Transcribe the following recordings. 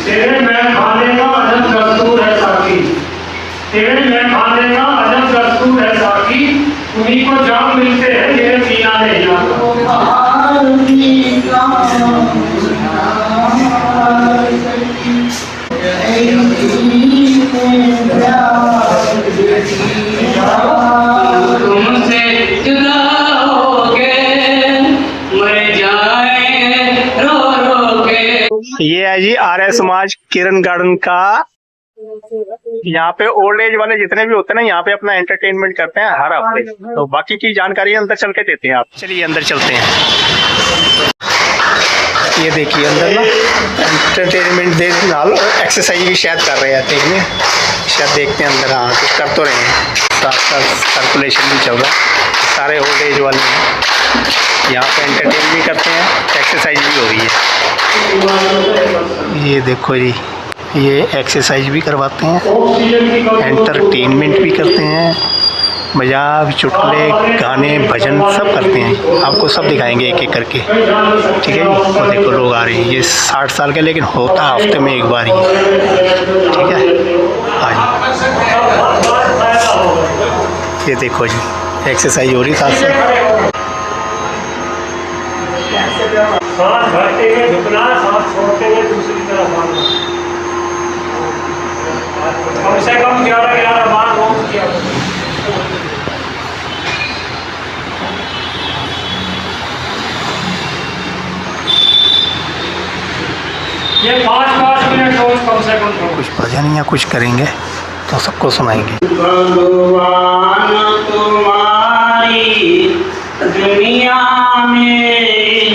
तेरे मैं खाने का अजब दस्तूर है साकी, तेरे मैं खाने का अजब दस्तूर है साकी, उन्हीं को जाम मिलते हैं जिन्हें पीना नहीं आता। तुमसे जुदा होके मर जाए रो रो के। ये है जी आर्य समाज किरण गार्डन का। यहाँ पे ओल्ड एज वाले जितने भी होते हैं ना, यहाँ पे अपना एंटरटेनमेंट करते हैं हर हफ्ते। तो बाकी की जानकारी अंदर चल के देते हैं आप। चलिए अंदर चलते हैं। ये देखिए अंदर ना एंटरटेनमेंट दे नाल एक्सरसाइज भी शायद कर रहे हैं, देखने शायद देखते हैं अंदर। हाँ कुछ कर तो रहे हैं, साथ साथ सर्कुलेशन भी चल रहा है। सारे ओल्ड एज वाले हैं, यहाँ पे एंटरटेन भी करते हैं, एक्सरसाइज भी हो रही है। ये देखो जी, ये एक्सरसाइज भी करवाते हैं, एंटरटेनमेंट भी करते हैं, मजाक चुटकुले गाने भजन सब करते हैं। आपको सब दिखाएंगे एक एक करके, ठीक है जी। वो देखो लोग आ रहे हैं, ये 60 साल के, लेकिन होता हफ्ते में एक बार ही, ठीक है। हाँ जी, ये देखो जी एक्सरसाइज हो रही साथ साथ। सांस भरते हुए झुकना, सांस छोड़ते हुए दूसरी तरफ आना, कम से कम 11 बार रोज किया। ये 5-5 मिनट रोज कम से कम। कुछ भजन या कुछ करेंगे तो सबको सुनाएंगे। भगवान तुम्हारी दुनिया में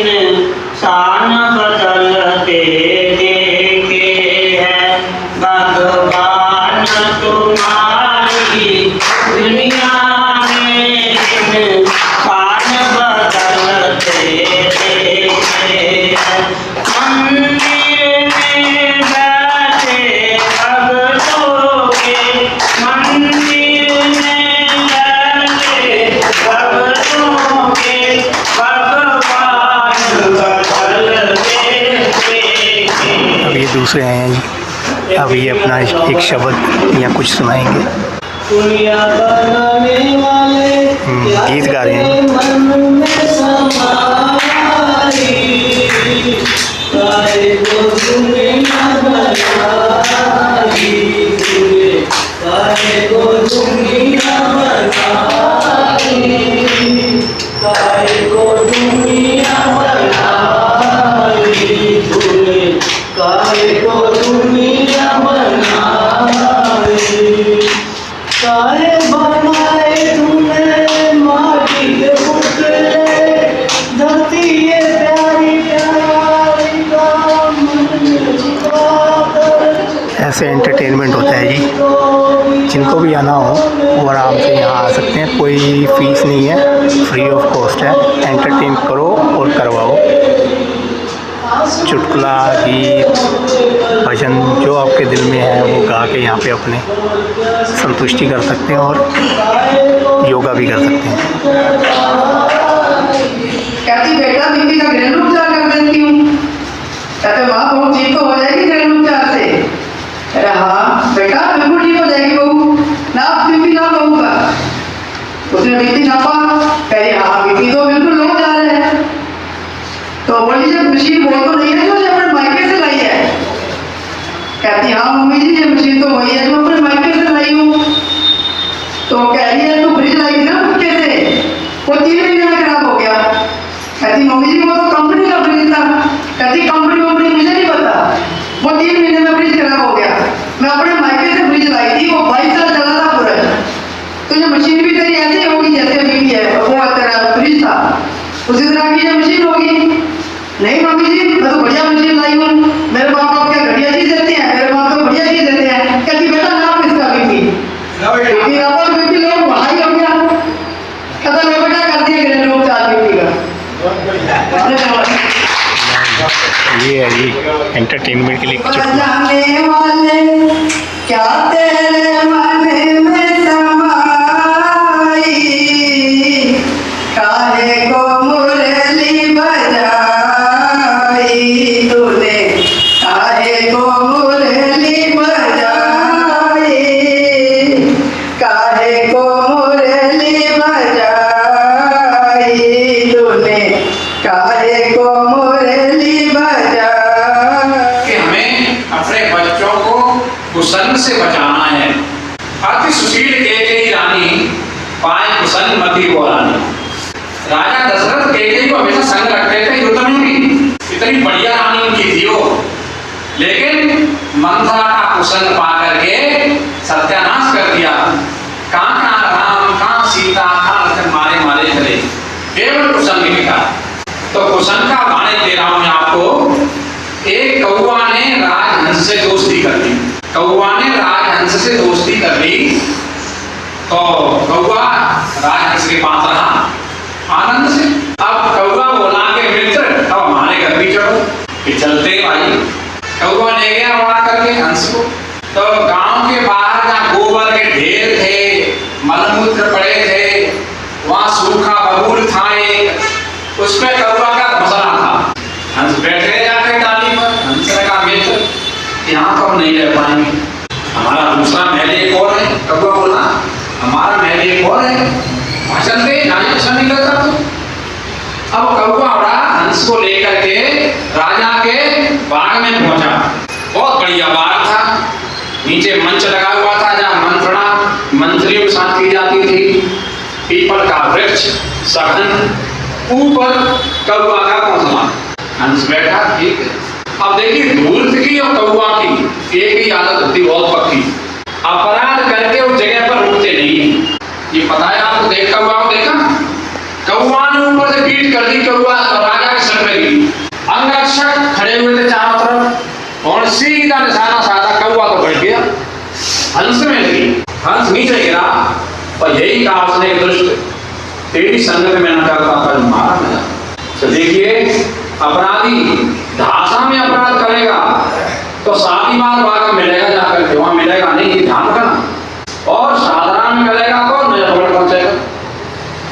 इंसान बदलते देखे हैं, भगवान तुम्हारी दुनिया में इंसान बदलते देखे हैं। मंदिर में बैठे भक्तों के, मंदिर में बैठे भक्तों के, भगवान बदलते देखे। अब ये दूसरे आए हैं जी, अब ये अपना एक शब्द या कुछ सुनाएंगे। दुनिया बनाने वाले गीत गा रहे हैं। मन में समाई, काहे को दुनिया बनाई, काहे को दुनिया बनाई, काहे को दुनिया बनाई, काहे को दुनिया बनाई। काहे बनाए तूने माटी के पुतले, धरती ये प्यारी प्यारी का मन छुपाकर। ऐसे एंटरटेनमेंट होता है जी। जिनको भी आना हो वो आराम से यहाँ आ सकते हैं, कोई फीस नहीं है, फ्री ऑफ कॉस्ट है। एंटरटेन करो और करवाओ। चुटकुला गीत भजन जो आपके दिल में है वो गा के यहाँ पे अपने संतुष्टि कर सकते हैं और योगा भी कर सकते हैं। कहती बेटा बीबी का घरेलू उपचार कर देती हूँ। कहते माँ बहुत ठीक तो हो जाएगी घरेलू उपचार से। अरे हाँ बेटा बिल्कुल ठीक हो जाएगी बहू, ना बीबी ना बहू का। उसने बीबी नापा, कह रही हाँ बीबी तो बिल्कुल लो जा रहे हैं। तो बोली जब मशीन बोल तो नहीं है जो अपने मायके से लाई है। कहती हाँ मम्मी जी ये मशीन तो वही है जो अपने मायके से लाई हूँ। तो कह रही है तू फ्रिज लाई थी ना मुझके से, वो 3 महीने में खराब हो गया। कहती मम्मी जी वो तो कंपनी का फ्रिज था। कहती कंपनी मुझे नहीं पता, वो 3 महीने में फ्रिज खराब हो गया। मैं अपने मायके से फ्रिज लाई थी, वो 22 साल चला था पूरा। तो ये मशीन भी तेरी ऐसी होगी जैसे अभी है, वो तेरा फ्रिज था उसी तरह की ये मशीन होगी। नहीं मम्मी जी मैं तो बढ़िया मशीन लाई हूँ, मेरे माँ बाप क्या घटिया चीज देते हैं, मेरे माँ तो बढ़िया चीज देते हैं। कहती बेटा नाप इसका बीपी, बीपी नापो बीपी लोग वहाँ ही हो गया। कहता लो बेटा कर दिया घरेलू उपचार बीपी का। ये है ये एंटरटेनमेंट के लिए चुटकुला। जाने वाले क्या तेरे मन में समाई, काहे को मुरली बजाई तूने, काहे को कुसन से बचाना है। अति सुशील कैकेयी रानी पाए कुसन मती वो रानी। राजा दशरथ कैकेयी को हमेशा संग रखते थे युद्ध में भी, इतनी बढ़िया रानी उनकी थी वो। लेकिन मंथरा का कुसन पा करके सत्यानाश कर दिया। कहाँ राम, कहाँ सीता, कहाँ लखन मारे मारे चले, केवल कुसन नहीं मिला। तो कुसन का वाणी दे रहा हूं मैं आपको। एक कौवा ने राजहंस से दोस्ती कर ली। कौवा ने राजहंस से दोस्ती कर ली तो कौवा राजहंस के पास रहा आनंद से। अब कौवा बोला के मित्र अब हमारे घर भी चढ़ो। कि चलते भाई। कौवा ले गया उड़ा करके हंस को। तो गांव के बाहर जहाँ गोबर के ढेर थे, मलमूत्र पड़े थे, वहां सूखा बबूल था एक, उसमें कौवा का घोंसला था। हंस बैठे जाके डाली पर। हंस ने कहा मित्र यहाँ तो हम नहीं रह पाएंगे, हमारा दूसरा महल एक और है। कौवा बोला हमारा महल एक और है, वहां चलते अच्छा नहीं लगता तो। अब कौवा उड़ा हंस को लेकर के राजा के बाग में पहुंचा। बहुत बढ़िया बाग था, नीचे मंच लगा हुआ था जहाँ मंत्रणा मंत्रियों के साथ की जाती थी। पीपल का वृक्ष सघन, ऊपर कौवा का घोंसला। हंस बैठा ठीक है। अब देखिए धूर्त की और कौवा की एक ही आदत होती बहुत पक्की, अपराध करके उस जगह पर रुकते नहीं। ये पता है आपको? देख कौवा को देखा, कौवा ने ऊपर से पीट कर दी, कौवा राजा के सर में गिरी। अंगरक्षक खड़े हुए थे चारों तरफ और सीधा निशाना साधा, कौवा तो बढ़ गया, हंस में लगी। हंस नीचे गिरा और यही कहा उसने दुष्ट तेरी संगत में न करता पर मारा न जाता। तो देखिए अपराधी धासा में अपराध करेगा तो 7 बार बाग मिलेगा जाकर के, वहां मिलेगा नहीं, ये ध्यान रखना। और साधारण में करेगा तो नया पकड़ पहुंचेगा।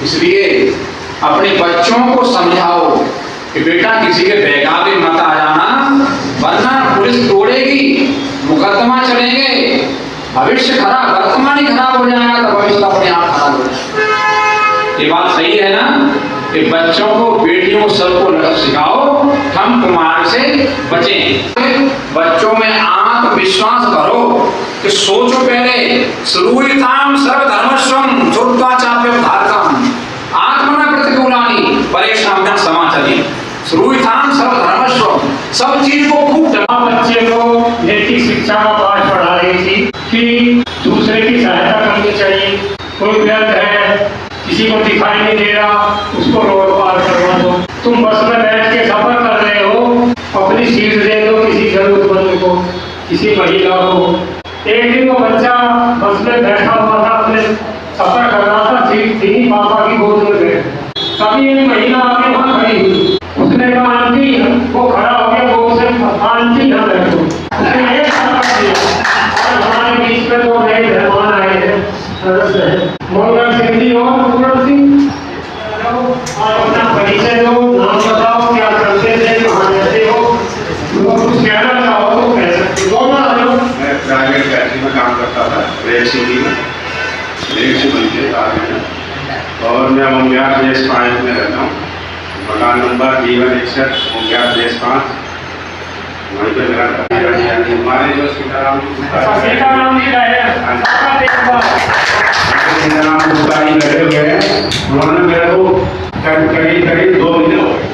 इसलिए अपने बच्चों को समझाओ कि बेटा किसी के बहकावे मत आ जाना, वरना पुलिस तोड़ेगी, मुकदमा चलेंगे, भविष्य खराब, वर्तमान ही खराब हो जाएगा तो भविष्य अपने आप खराब हो जाएगा। ये बात सही है ना कि बच्चों को, बेटियों को, सबको लग सिखाओ हम कुमार से बचें। बच्चों में आत्मविश्वास भरो कि सोचो पहले श्रूयताम सर्वधर्मस्वम श्रुत्वा चाप्यवधारकम आत्मना प्रतिकूलानि परेशान समाचरि। श्रूयताम सर्वधर्मस्वम, सब चीज को खूब बच्चे को नैतिक शिक्षा का पाठ पढ़ा रही थी कि दूसरे की सहायता करनी चाहिए। कोई व्यर्थ है, किसी को दिखाई नहीं दे रहा, उसको रोड पार करवा दो। तुम बस में बैठ के सफर कर रहे हो, अपनी सीट दे दो किसी जरूरतमंद को, किसी महिला को। एक दिन वो बच्चा बस में बैठा हुआ था, अपने सफर कर रहा था, सीट थी, पापा की गोद में बैठ। कभी एक महिला आके वहां खड़ी हुई, उसने कहा आंटी, वो खड़ा हो गया, वो उसे आंटी ना बैठो। उसने एक सबक दिया। और हमारे बीच में 2 नए मेहमान आए हैं, मोहन सिंह और पूरन सिंह। और अपना परिचय दो, नाम बताओ, क्या करते थे, कहाँ रहते हो, कुछ कहना चाहो तो कह सकते हो। मैं प्राइवेट फैक्ट्री में काम करता था, रेल सिटी में, रेल से बनते और मैं मुंगेर देश 5 में रहता हूँ। मकान नंबर D161 मुंगेर देश 5, वहीं पे मेरा हमारे जो सीताराम बैठे हुए हैं, उन्होंने मेरे को करीब 2 महीने हो गए।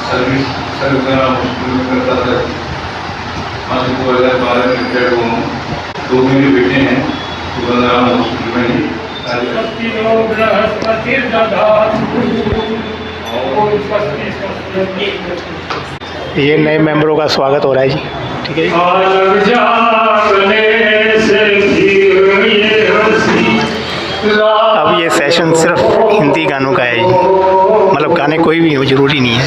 सर्विस करता था। 2012 में रिटायर्ड हुआ हूँ। 2 मेरे बेटे हैं, हॉस्पिटल में ही। ये नए मेंबरों का स्वागत हो रहा है जी, ठीक है अब ये सेशन सिर्फ हिंदी गानों का है जी, मतलब गाने कोई भी हो, जरूरी नहीं है।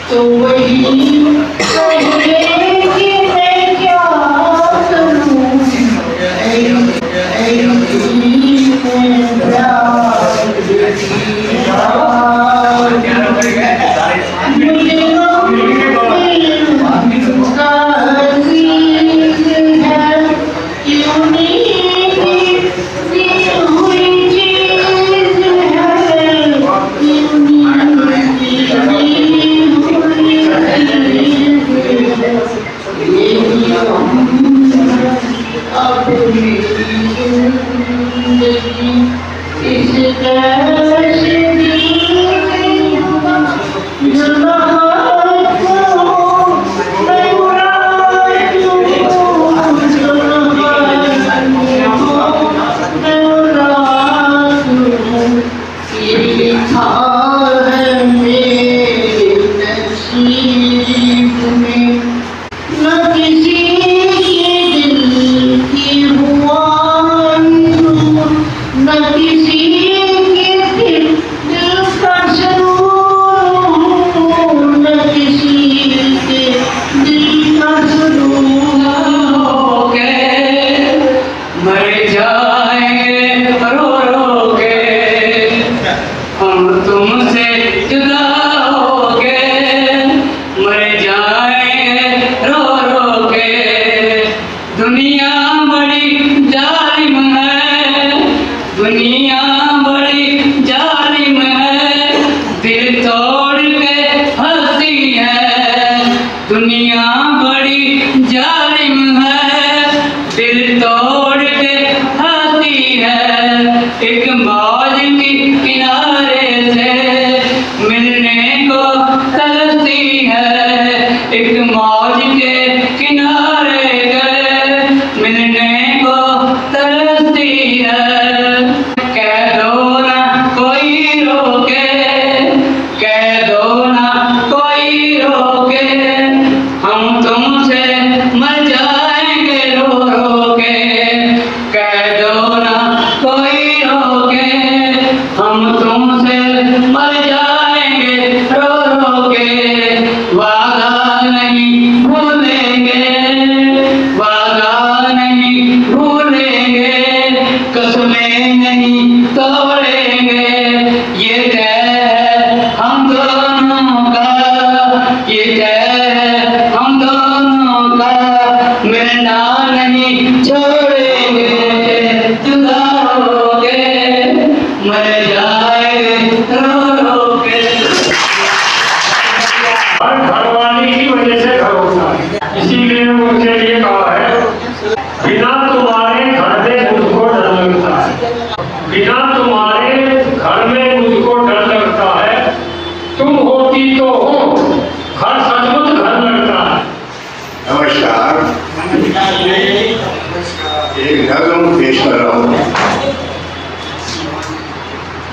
तो वही कहेंगे कि मैं क्या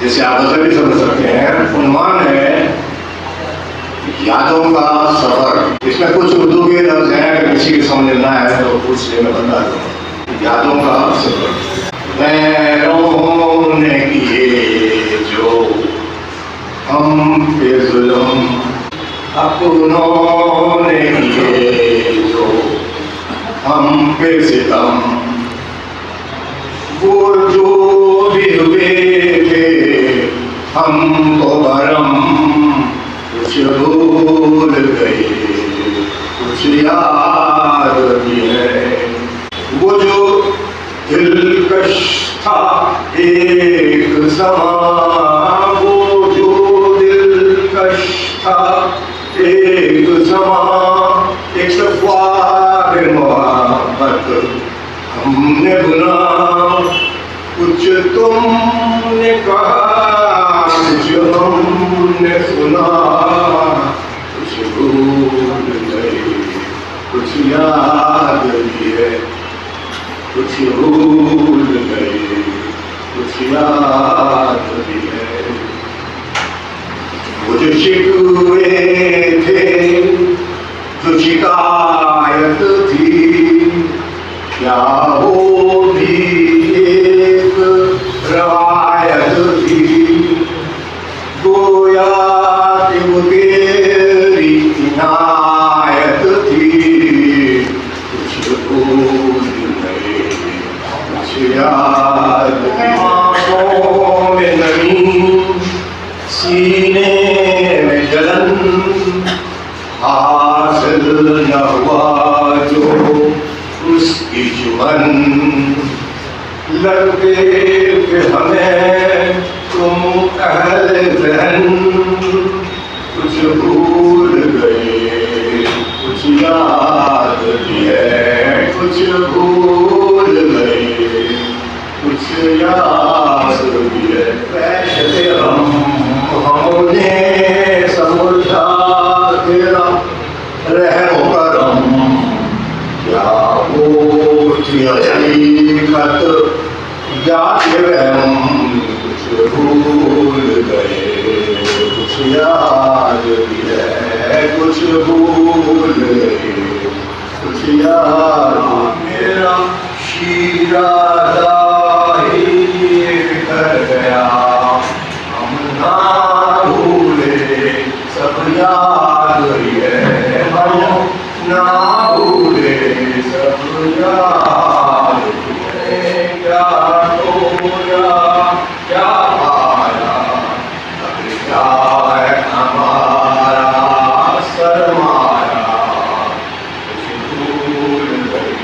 जैसे आप भी समझ सकते हैं, उन्वान है यादों का सफर। इसमें कुछ उर्दू के लफ्ज हैं, अगर किसी को समझना है तो पूछ ले, मैं बता दूँ। यादों का सफर। गैरों ने किए जो हम पे जुल्म, अपनों ने किए जो हम पे सितम, वो जो भी हुए हमको भरम, कुछ भूल गए कुछ याद भी है। वो जो दिलकश था एक समा, वो जो दिलकश था एक समा, एक सफ़ार मोहब्बत हमने बुना, कुछ तुमने कहा जो हमने सुना, कुछ भूल गए कुछ याद भी है, कुछ भूल गए कुछ याद भी है। वो जो शिकवे थे जो शिकायत थी, क्या वो भी एक रवायत थी, गोया कि वो तेरी इनायत थी, कुछ भूल गए कुछ याद। आँखों में नमी सीने में जलन, हासिल न हुआ जो उसकी जुबान, लगते कि हमें तुम अहले ज़हन, कुछ भूल गए कुछ याद भी है, कुछ भूल गए, कुछ याद भी है। वैसे हमने समझा तेरा रहम करम, क्या वो थी हकीकत याद रहम, कुछ भूल गए, कुछ याद भी है, कुछ भूल गए, कुछ याद। मेरा शीरादा ही कर गया, हम ना भूले, सब याद ही है, हम ना भूले, सब याद ही है। क्या खोया क्या पाया, अब क्या है हमारा सरमाया, कुछ भूल गए,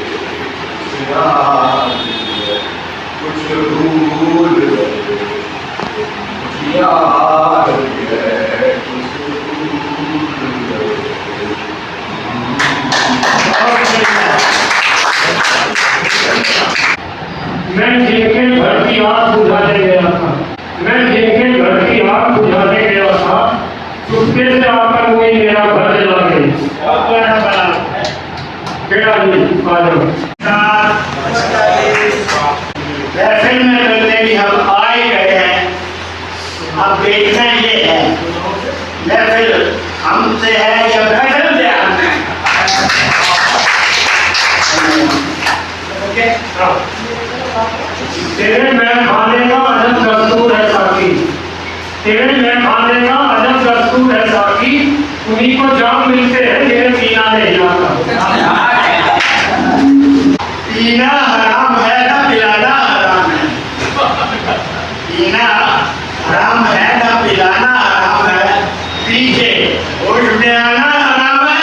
कुछ याद है, कुछ भूल गए, कुछ याद है, कुछ भूल गए। मैं जिनके घर की आग बुझाने गया था, मैं जिनके घर की आग बुझाने गया था, चुपके से आकर वही मेरा घर जला गई। महफिल में मिलने की हम आ ही गए हैं। अब देखना ये है महफिल हमसे है या महफिल से हम हैं। तेरे मैं खाने का अजब दस्तूर है साकी, तेरे मैं खाने का अजब दस्तूर है साकी, उन्हीं को जाम मिलते हैं तेरे पीना नहीं आता। पीना हराम है ना पिलाना हराम है, पीना हराम है ना पिलाना हराम है, पीछे होश में आना हराम है।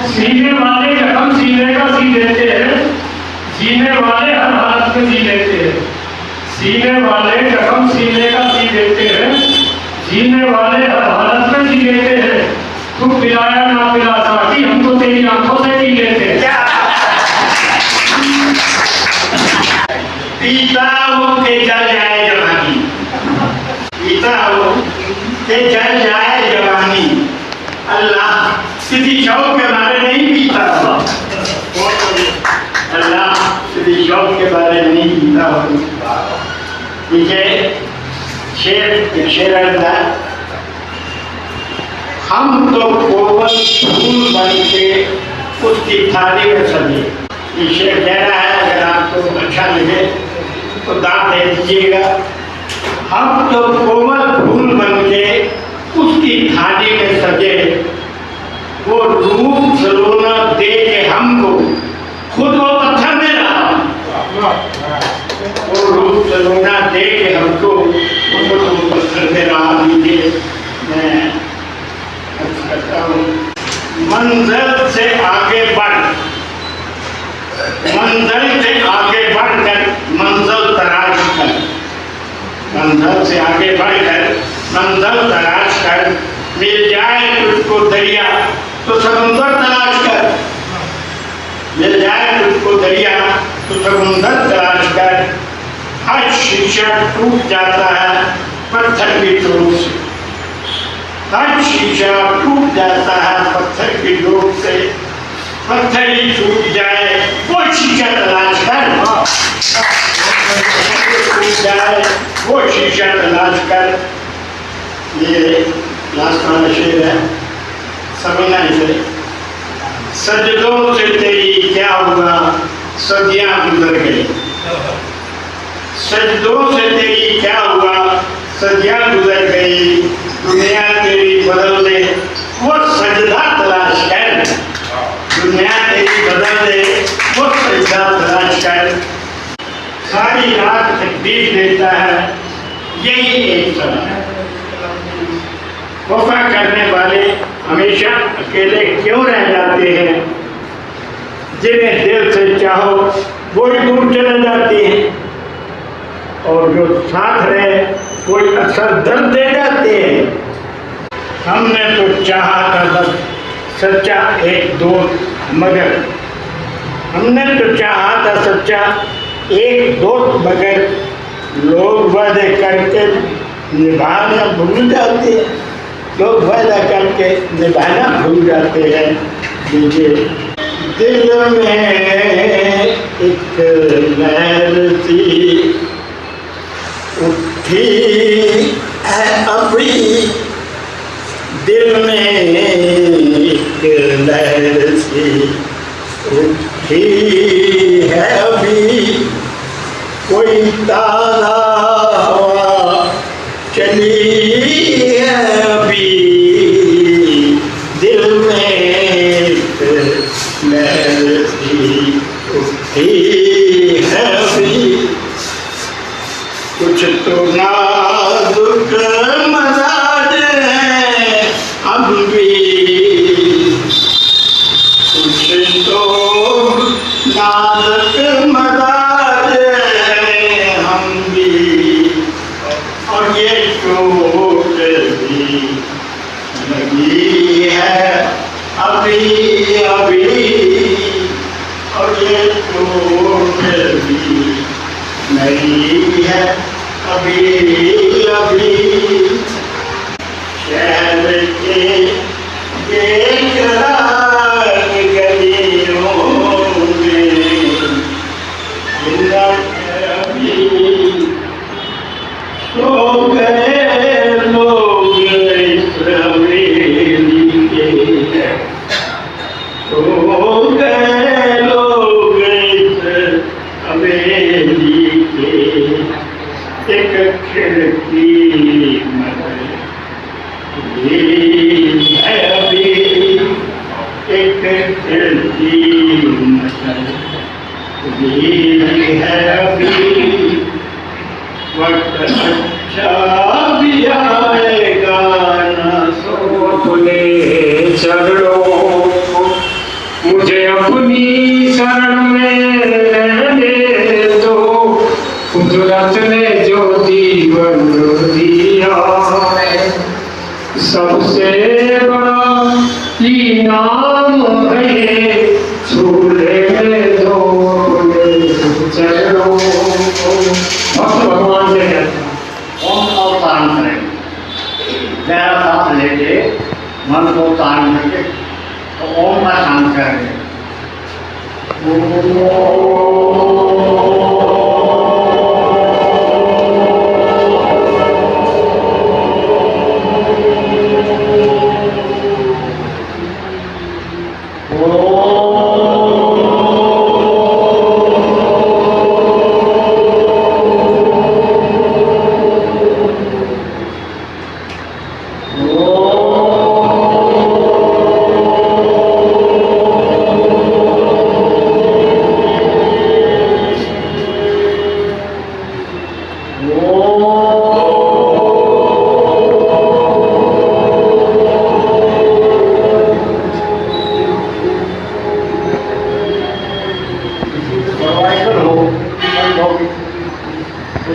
सीने वाले जख्म सीने का सी देते हैं, सीने वाले हर हालत में सी देते हैं, सीने वाले जख्म सीने का सी देते हैं, सीने वाले हर हालत में सी देते हैं। तू पिलाया ना पिला साकी, हम तो तेरी आंखों से पी लेते हैं। पीता हो के जल जाए जवानी, पीता हो के जल जाए जवानी, अल्लाह किसी शौक के बारे नहीं पीता, अल्लाह किसी शौक के बारे नहीं पीता। पीछे शेर अर्दा, हम तो कोमल फूल बन के उसकी थाली में सजे। ये शेर कह रहा है, अगर आपको अच्छा लगे तो दांत दे दीजिएगा। हम तो कोमल फूल बन के उसकी थाली में सजे, वो रूप सलोना दे के हमको, खुद वो पत्थर में रहा, वो रूप सलोना दे के हमको, खुद वो पत्थर में रहा। दीजिए मैं करता हूँ। मंजिल से आगे बढ़, मंजिल से आगे बढ़कर मंजिल तलाश कर, मंजिल से आगे बढ़कर मंजिल तलाश कर, मिल जाए तुझको दरिया तो समुंदर तलाश कर, मिल जाए तुझको दरिया तो समुंदर तलाश कर। हर शीशा टूट जाता है पत्थर की चोट से, हर शीशा टूट जाता है पत्थर की चोट से, पत्थर ही टूट जाए वो शीशा तलाश कर, टूट जाए वो शीशा तलाश कर। ये लास्ट वाला शेर है, समझना इसे। सजदों से तेरी क्या हुआ, सदियां गुजर गई, सजदों से तेरी क्या हुआ, सदियां गुजर गई। दुनिया तेरी बदल दे वो सजदा तलाश कर, दुनिया तेरी बदल दे वो सजदा तलाश कर। सारी रात तकलीफ देता है यही एक सलाह है। वफा करने वाले हमेशा अकेले क्यों रह जाते हैं, जिन्हें दिल से चाहो वो ही दूर चले जाते हैं, और जो साथ रहे वो अक्सर दर्द दे जाते हैं। हमने तो चाहा था बस सच्चा एक दोस्त, मगर हमने तो चाहा था सच्चा एक दोस्त, मगर लोग वादे करके निभाना भूल जाते हैं। लोग वादा करके निभाना भूल जाते हैं। मुझे दिल में एक लहर सी उठी है अभी, दिल में एक लहर सी उठी है अभी, कोई ताज़ा हवा चली है अभी, दिल में एक लहर सी उठी है अभी, कुछ तो नाजुक मजाज है अब भी, कुछ तो नाजुक मजाज है हम भी, और ये चोट भी लगी है अभी अभी, और ये चोट भी नहीं है अभी अभी, शहर के बेकरार गलियों में अभी सो गए लोग इस हवेली के, सो गए लोग इस हवेली के, एक खिड़की मगर है अभी, एक खिड़की मगर है अभी, वक्त अच्छा भी आएगा ना सो अपने चरणों मुझे अपनी शरण में रहने दो, कुदरत ने जो जीवन दिया सबसे बड़ा इनाम है, झूले में दो अपने चरणों। भक्त भगवान से कहते हैं ओम का उच्चारण करें, गहरा सांस लेके मन को उच्चारण करके तो ओम का शांत करेंगे।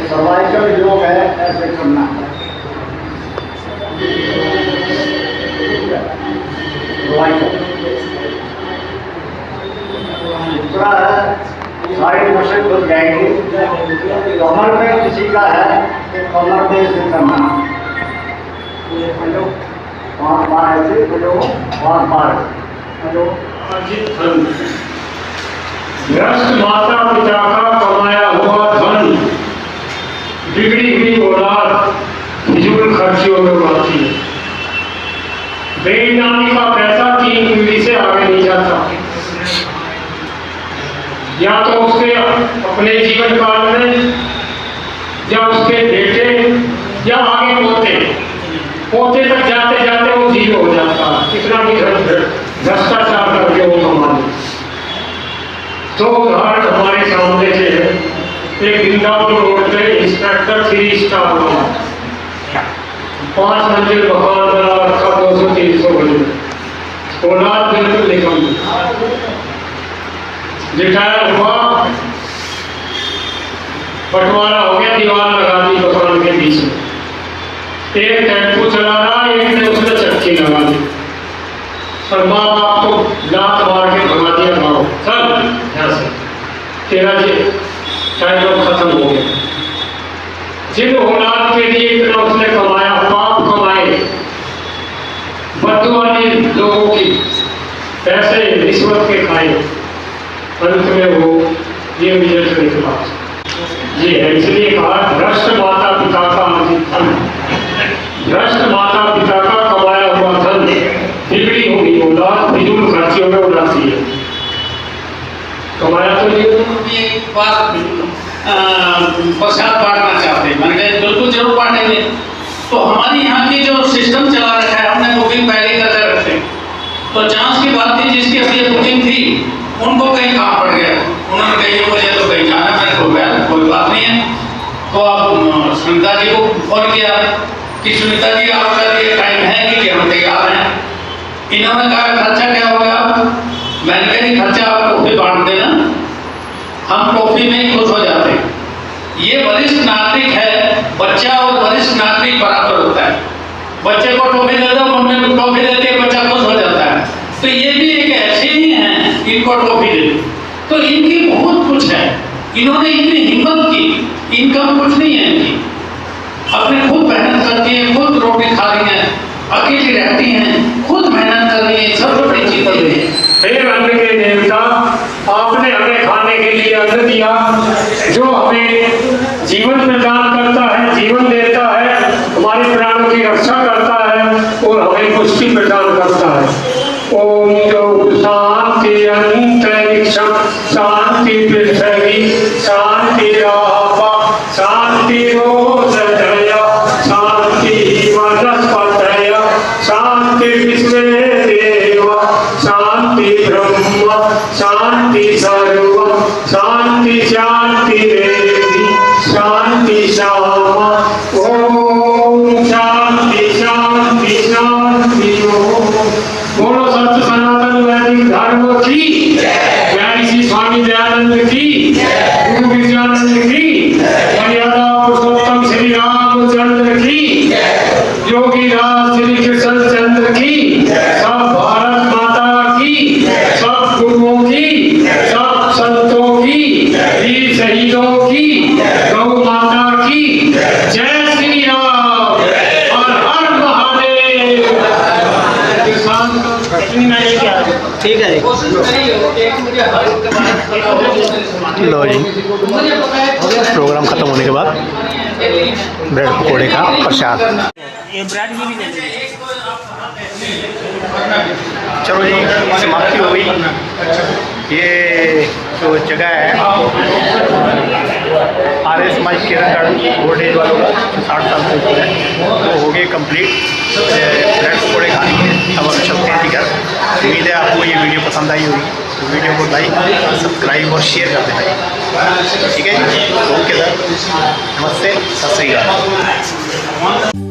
सर्वाइकल योग है, ऐसे करना है। दूसरा है साइड मसल खुल जाएंगे, कमर में किसी का है तो कमर में से करना, पाँच बार ऐसे पाँच बार। व्यस्त माता पिता का कमाया हुआ धन बिगड़ी हुई औलाद फिजूल खर्चियों में उड़ाती है। बेईमानी का पैसा 3 पीढ़ी से आगे नहीं जाता, या तो उसके अपने जीवन काल में, या उसके बेटे, या आगे पोते तक जाते जाते वो जीरो हो जाता है। कितना भी भ्रष्टाचार करके वो कमा ले। तो उदाहरण हमारे सामने से है, एक इंदापुर रोड पे इंस्पेक्टर 3 स्टार बना, 5 मंजिल मकान बना रखा, 200-300 बजे, औलाद बिल्कुल निकल, रिटायर हुआ, बंटवारा हो गया, दीवार लगा दी मकान के बीच में। एक टेम्पो चला रहा, एक ने उसने अच्छी लगा दी और माँ बाप को लात मार के भगा दिया, गाँव चल यहाँ से, तेरा ये टाइम खत्म हो गया। जिन औलाद के लिए इतना उसने कमाया, पाप कमाए, बददुआनी लोगों की पैसे रिश्वत के खाए, अंत में वो ये रिजल्ट निकला। ये है, इसलिए कहा भ्रष्ट माता पिता का धन, भ्रष्ट माता पिता का कमाया हुआ धन बिगड़ी होगी औलाद फिजूल खर्चियों में उड़ाती है। कमाया तो नहीं। एक बात प्रसाद बांटना चाहते हैं, मैंने कहा बिल्कुल जरूर बांटेंगे। तो हमारे यहाँ की जो सिस्टम चला रखा है, हमने बुकिंग पहले करके रखते हैं। तो चांस की बात थी, जिसकी असली बुकिंग थी उनको कहीं काम पड़ गया, उन्होंने कहीं मुझे तो कहीं जाना, मैंने हो गया कोई बात नहीं है। तो अब सुनीता जी को फोन किया कि सुनीता जी आपका ये टाइम है कि हम तैयार हैं। इन्होंने कहा खर्चा क्या होगा? मैंने कहा खर्चा आप टॉफी बांट देना, हम टॉफी में ही खुश हो जाते हैं। ये वरिष्ठ नागरिक है, बच्चा और वरिष्ठ नागरिक बराबर होता है। बच्चे को टॉफी दे दो, मम्मी को टॉफी देती है, बच्चा खुश हो जाता है। तो ये भी एक ऐसे ही हैं, इनको टॉफी दे दो। तो इनकी बहुत कुछ है, इन्होंने इतनी हिम्मत की, इनकम कुछ नहीं है इनकी, अपने खुद मेहनत करती है, खुद रोटी खा रही है, अकेली रहती हैं, खुद मेहनत कर रही है, सबसे बड़ी चीज है। हे अन्न के देवता, आपने हमें खाने के लिए अन्न दिया, जो हमें जीवन प्रदान करता है, जीवन देता है, हमारे प्राणों की रक्षा करता है और हमें पुष्टि प्रदान करता है। ओम जो शांति अंतरिक्षम शांति पृथ्वी शांति रापा शांति रोषधय शांति वनस्पतय शांति विश्वे देव शांति ब्रह्म शांति सर्व शांति शांति देवी शांति श्यामा। ओम शांति शांति शांति ओम। बोलो सत्य सनातन वैदिक धर्म की जय, श्री स्वामी दयानंद की, गुरु विजयानंद की, मर्यादा पुरुषोत्तम श्री रामचंद्र की, योगी राज श्री कृष्ण चंद्र की, सब भारत माता की, सब गुरुओं की, सब संतों की, वीर शहीदों की, गौ माता की जय श्री राम। हर हर महादेव। ठीक है लो जी, प्रोग्राम खत्म होने के बाद ब्रेड पकौड़े का प्रसाद। चलो जी, समाप्ति हो गई। ये जो जगह है आर्य समाज केरन गार्डन ओल्ड एज वालों का 60 साल से ऊपर है, वो हो गए कंप्लीट ब्रेड पकौड़े खाने के। अब हम चलते हैं ठीक है। उम्मीद है आपको ये वीडियो पसंद आई होगी, तो वीडियो को लाइक सब्सक्राइब और शेयर कर देना, ठीक है। ओके सर, नमस्ते, सत श्री अकाल।